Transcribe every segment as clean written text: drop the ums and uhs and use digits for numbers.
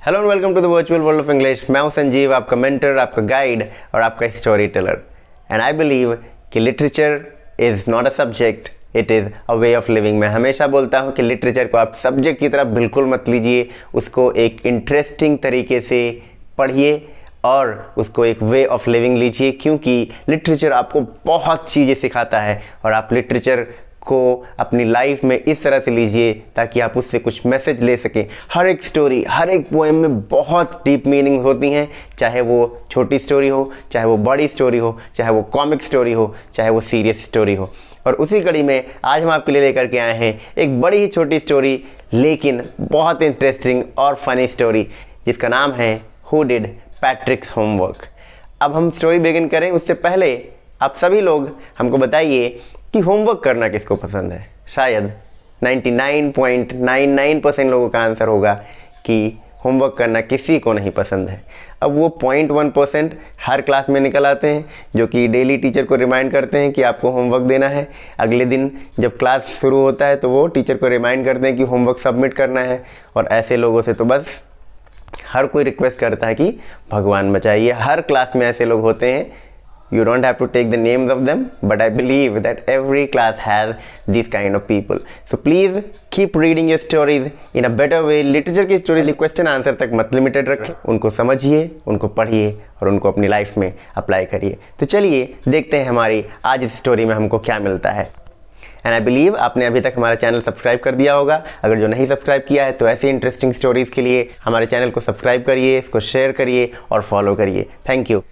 Hello and welcome to the virtual world of English. मैं हूं संजीव, आपका मेंटर, आपका गाइड और आपका story teller. And I believe कि literature is not a subject, it is a way of living. मैं हमेशा बोलता हूं कि लिटरेचर को आप सब्जेक्ट की तरह बिल्कुल मत लीजिए, उसको एक इंटरेस्टिंग तरीके से पढ़िए और उसको एक वे ऑफ लिविंग लीजिए, क्योंकि लिटरेचर आपको बहुत चीज़ें सिखाता है और आप लिटरेचर को अपनी लाइफ में इस तरह से लीजिए ताकि आप उससे कुछ मैसेज ले सकें। हर एक स्टोरी, हर एक पोएम में बहुत डीप मीनिंग होती हैं, चाहे वो छोटी स्टोरी हो, चाहे वो बड़ी स्टोरी हो, चाहे वो कॉमिक स्टोरी हो, चाहे वो सीरियस स्टोरी हो। और उसी कड़ी में आज हम आपके लिए लेकर के आए हैं एक बड़ी ही छोटी स्टोरी लेकिन बहुत इंटरेस्टिंग और फनी स्टोरी, जिसका नाम है हु डिड पैट्रिक्स होमवर्क। अब हम स्टोरी बिगिन करें उससे पहले आप सभी लोग हमको बताइए कि होमवर्क करना किसको पसंद है। शायद 99.99% लोगों का आंसर होगा कि होमवर्क करना किसी को नहीं पसंद है। अब वो 0.1% हर क्लास में निकल आते हैं जो कि डेली टीचर को रिमाइंड करते हैं कि आपको होमवर्क देना है। अगले दिन जब क्लास शुरू होता है तो वो टीचर को रिमाइंड करते हैं कि होमवर्क सबमिट करना है। और ऐसे लोगों से तो बस हर कोई रिक्वेस्ट करता है कि भगवान बचाइए। हर क्लास में ऐसे लोग होते हैं। You don't have to take the names of them, but I believe that every class has these kind of people. So please keep reading your stories in a better way. Literature की stories question answer तक मत limited रखें, उनको समझिए, उनको पढ़िए और उनको अपनी लाइफ में अप्लाई करिए। तो चलिए देखते हैं हमारी आज इस स्टोरी में हमको क्या मिलता है। एंड आई बिलीव आपने अभी तक हमारा चैनल सब्सक्राइब कर दिया होगा। अगर जो नहीं सब्सक्राइब किया है तो ऐसी इंटरेस्टिंग स्टोरीज़ के लिए हमारे चैनल को सब्सक्राइब करिए, इसको शेयर करिए और फॉलो करिए। Thank you.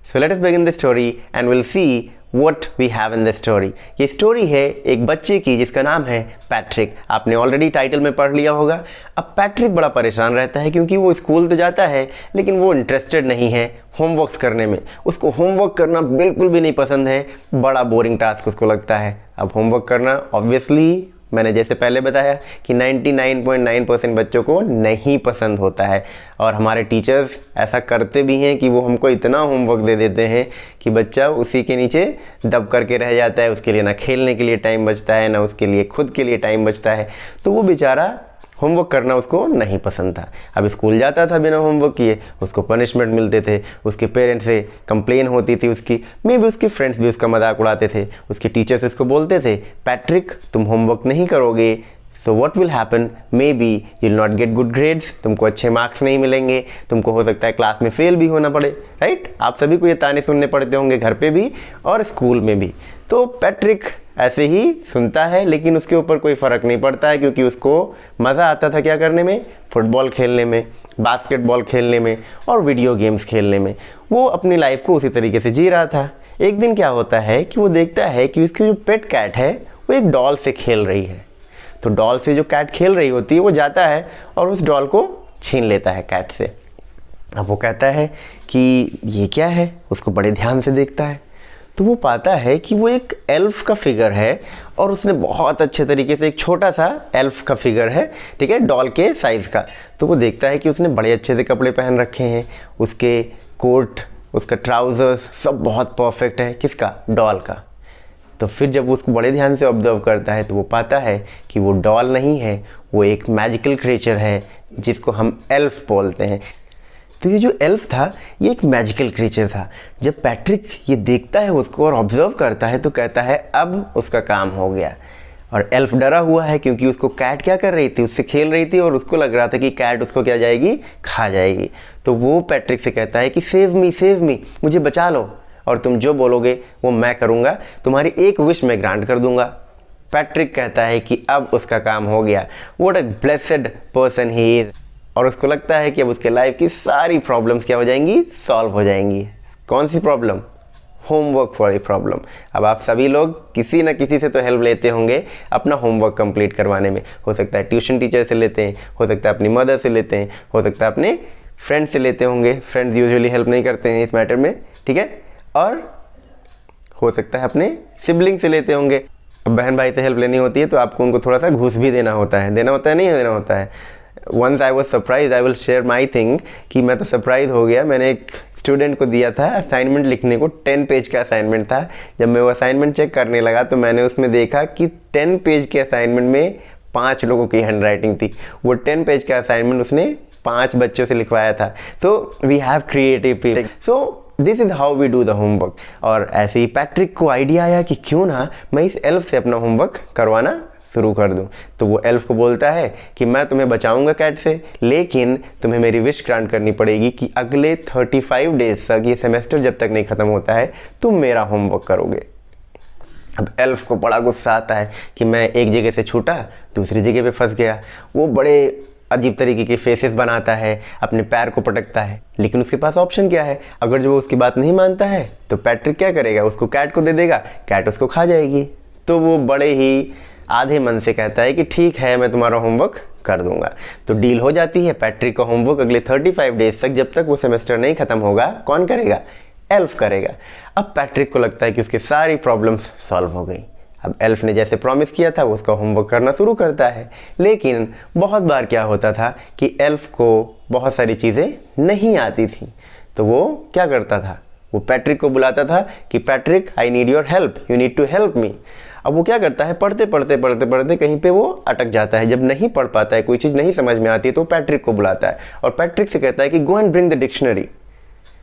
So let us begin the story and we'll see what we have in this story. ये स्टोरी है एक बच्चे की जिसका नाम है पैट्रिक। आपने ऑलरेडी टाइटल में पढ़ लिया होगा। अब पैट्रिक बड़ा परेशान रहता है क्योंकि वो स्कूल तो जाता है लेकिन वो इंटरेस्टेड नहीं है होमवर्क्स करने में। उसको होमवर्क करना बिल्कुल भी नहीं पसंद है, बड़ा बोरिंग टास्क उसको लगता है। अब होमवर्क करना ऑब्वियसली मैंने जैसे पहले बताया कि 99.9% बच्चों को नहीं पसंद होता है। और हमारे टीचर्स ऐसा करते भी हैं कि वो हमको इतना होमवर्क दे देते हैं कि बच्चा उसी के नीचे दब करके रह जाता है। उसके लिए ना खेलने के लिए टाइम बचता है, ना उसके लिए खुद के लिए टाइम बचता है। तो वो बेचारा होमवर्क करना उसको नहीं पसंद था। अब स्कूल जाता था बिना होमवर्क किए, उसको पनिशमेंट मिलते थे, उसके पेरेंट्स से कंप्लेन होती थी उसकी, मे भी उसके फ्रेंड्स भी उसका मजाक उड़ाते थे। उसके टीचर्स उसको बोलते थे पैट्रिक तुम होमवर्क नहीं करोगे so what will happen, may be you will not get good grades, तुमको अच्छे मार्क्स नहीं मिलेंगे, तुमको हो सकता है क्लास में फेल भी होना पड़े। राइट, आप सभी को ये ताने सुनने पड़ते होंगे घर पे भी और स्कूल में भी। तो पैट्रिक ऐसे ही सुनता है लेकिन उसके ऊपर कोई फ़र्क नहीं पड़ता है, क्योंकि उसको मज़ा आता था क्या करने में, फुटबॉल खेलने में, बास्केटबॉल खेलने में और वीडियो गेम्स खेलने में। वो अपनी लाइफ को उसी तरीके से जी रहा था। एक दिन क्या होता है कि वो देखता है कि उसकी जो पेट कैट है वो एक डॉल से खेल रही है। तो डॉल से जो कैट खेल रही होती है वो जाता है और उस डॉल को छीन लेता है कैट से। अब वो कहता है कि ये क्या है, उसको बड़े ध्यान से देखता है तो वो पाता है कि वो एक एल्फ का फिगर है और उसने बहुत अच्छे तरीके से, एक छोटा सा एल्फ का फिगर है, ठीक है, डॉल के साइज़ का। तो वो देखता है कि उसने बड़े अच्छे से कपड़े पहन रखे हैं, उसके कोट, उसका ट्राउज़र्स सब बहुत परफेक्ट है। किसका? डॉल का। तो फिर जब वो उसको बड़े ध्यान से ऑब्जर्व करता है तो वो पाता है कि वो डॉल नहीं है, वो एक मैजिकल क्रिएचर है जिसको हम एल्फ बोलते हैं। तो ये जो एल्फ था ये एक मैजिकल क्रिएचर था। जब पैट्रिक ये देखता है उसको और ऑब्जर्व करता है तो कहता है अब उसका काम हो गया। और एल्फ डरा हुआ है क्योंकि उसको कैट क्या कर रही थी, उससे खेल रही थी और उसको लग रहा था कि कैट उसको क्या जाएगी, खा जाएगी। तो वो पैट्रिक से कहता है कि सेव मी, मुझे बचा लो और तुम जो बोलोगे वो मैं करूँगा, तुम्हारी एक विश मैं ग्रांट कर दूँगा। पैट्रिक कहता है कि अब उसका काम हो गया। What a blessed person he is. और उसको लगता है कि अब उसके लाइफ की सारी प्रॉब्लम्स क्या हो जाएंगी, सॉल्व हो जाएंगी। कौन सी प्रॉब्लम? होमवर्क वाली प्रॉब्लम। अब आप सभी लोग किसी न किसी से तो हेल्प लेते होंगे अपना होमवर्क कंप्लीट करवाने में। हो सकता है ट्यूशन टीचर से लेते हैं, हो सकता है अपनी मदर से लेते हैं, हो सकता है अपने फ्रेंड से लेते होंगे। फ्रेंड्स यूजुअली हेल्प नहीं करते हैं इस मैटर में, ठीक है। और हो सकता है अपने सिबलिंग से लेते होंगे। अब बहन भाई से हेल्प लेनी होती है तो आपको उनको थोड़ा सा घूस भी देना होता है, नहीं देना होता है। Once I was surprise, I will share my thing कि मैं तो सरप्राइज हो गया। मैंने एक स्टूडेंट को दिया था असाइनमेंट लिखने को, 10 पेज का असाइनमेंट था। जब मैं वो असाइनमेंट चेक करने लगा तो मैंने उसमें देखा कि 10 पेज के असाइनमेंट में 5 लोगों की हैंड राइटिंग थी। वो 10 पेज का असाइनमेंट उसने 5 बच्चों से लिखवाया था। तो we have creative people, so this is how we do the homework. और ऐसे ही पैट्रिक को आइडिया आया कि क्यों ना मैं इस एल्फ से अपना होमवर्क करवाना शुरू कर दूं। तो वो एल्फ को बोलता है कि मैं तुम्हें बचाऊंगा कैट से, लेकिन तुम्हें मेरी विश ग्रांट करनी पड़ेगी कि अगले 35 डेज तक, ये सेमेस्टर जब तक नहीं ख़त्म होता है, तुम मेरा होमवर्क करोगे। अब एल्फ को बड़ा गुस्सा आता है कि मैं एक जगह से छूटा दूसरी जगह पे फंस गया। वो बड़े अजीब तरीके के फेसेस बनाता है, अपने पैर को पटकता है, लेकिन उसके पास ऑप्शन क्या है? अगर जो वो उसकी बात नहीं मानता है तो पैट्रिक क्या करेगा? उसको कैट को दे देगा, कैट उसको खा जाएगी। तो वो बड़े ही आधे मन से कहता है कि ठीक है, मैं तुम्हारा होमवर्क कर दूंगा। तो डील हो जाती है। पैट्रिक का होमवर्क अगले 35 डेज तक, जब तक वो सेमेस्टर नहीं ख़त्म होगा, कौन करेगा? एल्फ करेगा। अब पैट्रिक को लगता है कि उसकी सारी प्रॉब्लम्स सॉल्व हो गई। अब एल्फ ने जैसे प्रॉमिस किया था वो उसका होमवर्क करना शुरू करता है। लेकिन बहुत बार क्या होता था कि एल्फ को बहुत सारी चीज़ें नहीं आती थी। तो वो क्या करता था? वो पैट्रिक को बुलाता था कि Patrick, I need your help, you need to help me. अब वो क्या करता है? पढ़ते पढ़ते कहीं पे वो अटक जाता है। जब नहीं पढ़ पाता है, कोई चीज़ नहीं समझ में आती है, तो पैट्रिक को बुलाता है और पैट्रिक से कहता है कि गो एंड ब्रिंग द डिक्शनरी।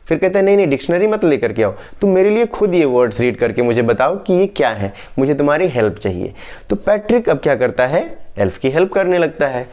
फिर कहता है नहीं डिक्शनरी मत लेकर के आओ, तुम मेरे लिए खुद ये वर्ड्स रीड करके मुझे बताओ कि ये क्या है, मुझे तुम्हारी हेल्प चाहिए। तो पैट्रिक अब क्या करता है? एल्फ की हेल्प करने लगता है।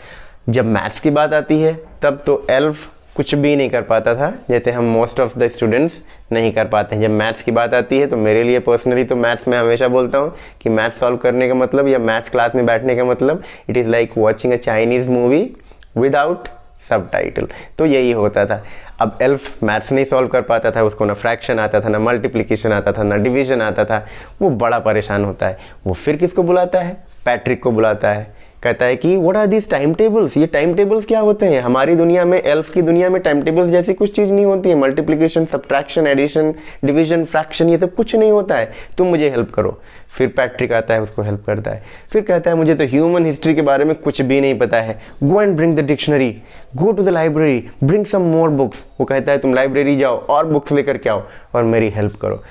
जब मैथ्स की बात आती है तब तो एल्फ कुछ भी नहीं कर पाता था, जैसे हम मोस्ट ऑफ द स्टूडेंट्स नहीं कर पाते हैं। जब मैथ्स की बात आती है तो मेरे लिए पर्सनली तो मैथ्स में हमेशा बोलता हूँ कि मैथ्स सॉल्व करने का मतलब या मैथ्स क्लास में बैठने का मतलब it is like watching a Chinese movie without subtitle. तो यही होता था। अब एल्फ मैथ्स नहीं सॉल्व कर पाता था, उसको ना फ्रैक्शन आता था, ना मल्टीप्लिकेशन आता था, ना डिवीजन आता था। वो बड़ा परेशान होता है। वो फिर किसको बुलाता है? पैट्रिक को बुलाता है। कहता है कि what are this time tables? ये टाइम टेबल्स क्या होते हैं? हमारी दुनिया में, एल्फ की दुनिया में टाइम टेबल्स जैसी कुछ चीज़ नहीं होती है। Multiplication, subtraction, addition, division, fraction, ये सब कुछ नहीं होता है। तुम मुझे हेल्प करो। फिर पैट्रिक आता है, उसको हेल्प करता है। फिर कहता है मुझे तो ह्यूमन हिस्ट्री के बारे में कुछ भी नहीं पता है, go and bring the dictionary, go to the library, bring some more books. वो कहता है तुम लाइब्रेरी जाओ और बुक्स लेकर के आओ और मेरी हेल्प करो।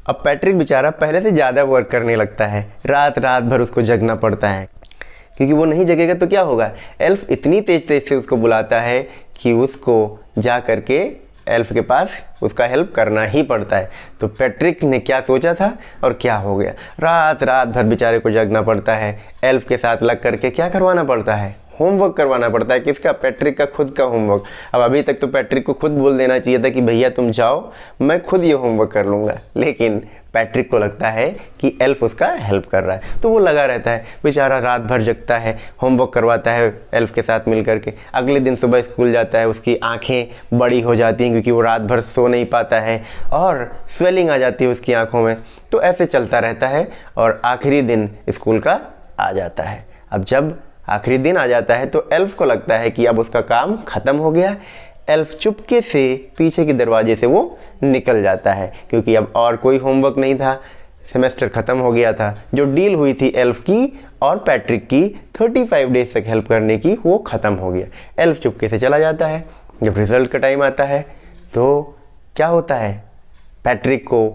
अब पैट्रिक बेचारा पहले से ज़्यादा वर्क करने लगता है। रात भर उसको जगना पड़ता है, क्योंकि वो नहीं जगेगा तो क्या होगा? एल्फ इतनी तेज से उसको बुलाता है कि उसको जा करके एल्फ के पास उसका हेल्प करना ही पड़ता है। तो पैट्रिक ने क्या सोचा था और क्या हो गया? रात भर बेचारे को जगना पड़ता है। एल्फ के साथ लग करके क्या करवाना पड़ता है? होमवर्क करवाना पड़ता है। किसका? पैट्रिक का खुद का होमवर्क। अब अभी तक तो पैट्रिक को खुद बोल देना चाहिए था कि भैया तुम जाओ, मैं खुद ये होमवर्क कर लूँगा, लेकिन पैट्रिक को लगता है कि एल्फ उसका हेल्प कर रहा है। तो वो लगा रहता है, बेचारा रात भर जगता है, होमवर्क करवाता है एल्फ के साथ मिल करके। अगले दिन सुबह स्कूल जाता है, उसकी आंखें बड़ी हो जाती हैं क्योंकि वो रात भर सो नहीं पाता है और स्वेलिंग आ जाती है उसकी आंखों में। तो ऐसे चलता रहता है और आखिरी दिन स्कूल का आ जाता है। अब जब आखिरी दिन आ जाता है तो एल्फ को लगता है कि अब उसका काम ख़त्म हो गया। एल्फ चुपके से पीछे के दरवाजे से वो निकल जाता है, क्योंकि अब और कोई होमवर्क नहीं था, सेमेस्टर ख़त्म हो गया था। जो डील हुई थी एल्फ की और पैट्रिक की 35 डेज तक हेल्प करने की, वो ख़त्म हो गया। एल्फ चुपके से चला जाता है। जब रिज़ल्ट का टाइम आता है तो क्या होता है? पैट्रिक को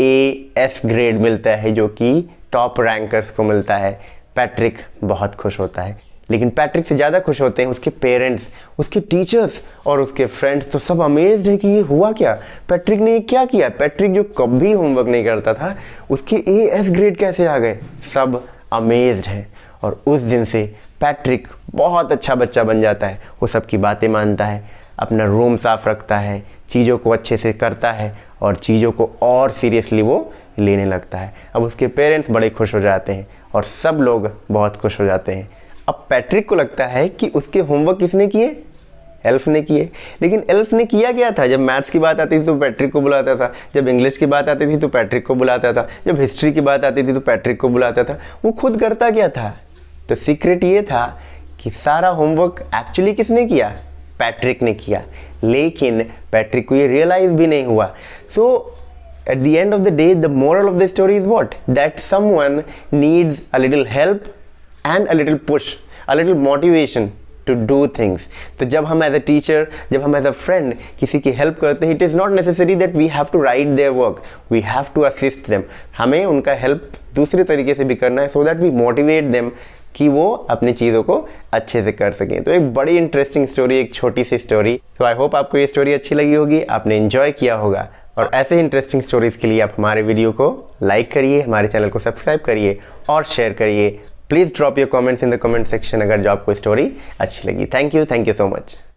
AS ग्रेड मिलता है, जो कि टॉप रैंकर्स को मिलता है। पैट्रिक बहुत खुश होता है, लेकिन पैट्रिक से ज़्यादा खुश होते हैं उसके पेरेंट्स, उसके टीचर्स और उसके फ्रेंड्स। तो सब अमेज्ड हैं कि ये हुआ क्या, पैट्रिक ने ये क्या किया। पैट्रिक जो कभी होमवर्क नहीं करता था, उसके AS ग्रेड कैसे आ गए? सब अमेज्ड हैं। और उस दिन से पैट्रिक बहुत अच्छा बच्चा बन जाता है। वो सबकी बातें मानता है, अपना रूम साफ रखता है, चीज़ों को अच्छे से करता है और चीज़ों को और सीरियसली वो लेने लगता है। अब उसके पेरेंट्स बड़े खुश हो जाते हैं और सब लोग बहुत खुश हो जाते हैं। अब पैट्रिक को लगता है कि उसके होमवर्क किसने किए? एल्फ ने किए। लेकिन एल्फ ने किया क्या था? जब मैथ्स की बात आती थी तो पैट्रिक को बुलाता था, जब इंग्लिश की बात आती थी तो पैट्रिक को बुलाता था, जब हिस्ट्री की बात आती थी तो पैट्रिक को बुलाता था। वो खुद करता क्या था? तो सीक्रेट ये था कि सारा होमवर्क एक्चुअली किसने किया? पैट्रिक ने किया। लेकिन पैट्रिक को ये रियलाइज भी नहीं हुआ। सो at the end of the day, the moral of the story is what? That someone needs a little help and a little push, a little motivation to do things. तो जब हम as a teacher, जब हम as a friend किसी की help करते हैं, it is not necessary that we have to write their work. We have to assist them. हमें उनका help दूसरे तरीके से भी करना है, so that we motivate them कि वो अपनी चीज़ों को अच्छे से कर सकें। तो एक बड़ी इंटरेस्टिंग स्टोरी, एक छोटी सी स्टोरी। तो आई होप आपको ये स्टोरी अच्छी लगी होगी, आपने एंजॉय किया होगा। और ऐसे ही इंटरेस्टिंग स्टोरीज़ के लिए आप हमारे वीडियो को लाइक करिए, हमारे चैनल को सब्सक्राइब करिए और शेयर करिए। Please drop your comments in the comment section अगर जो आपको स्टोरी अच्छी लगी। Thank you so much.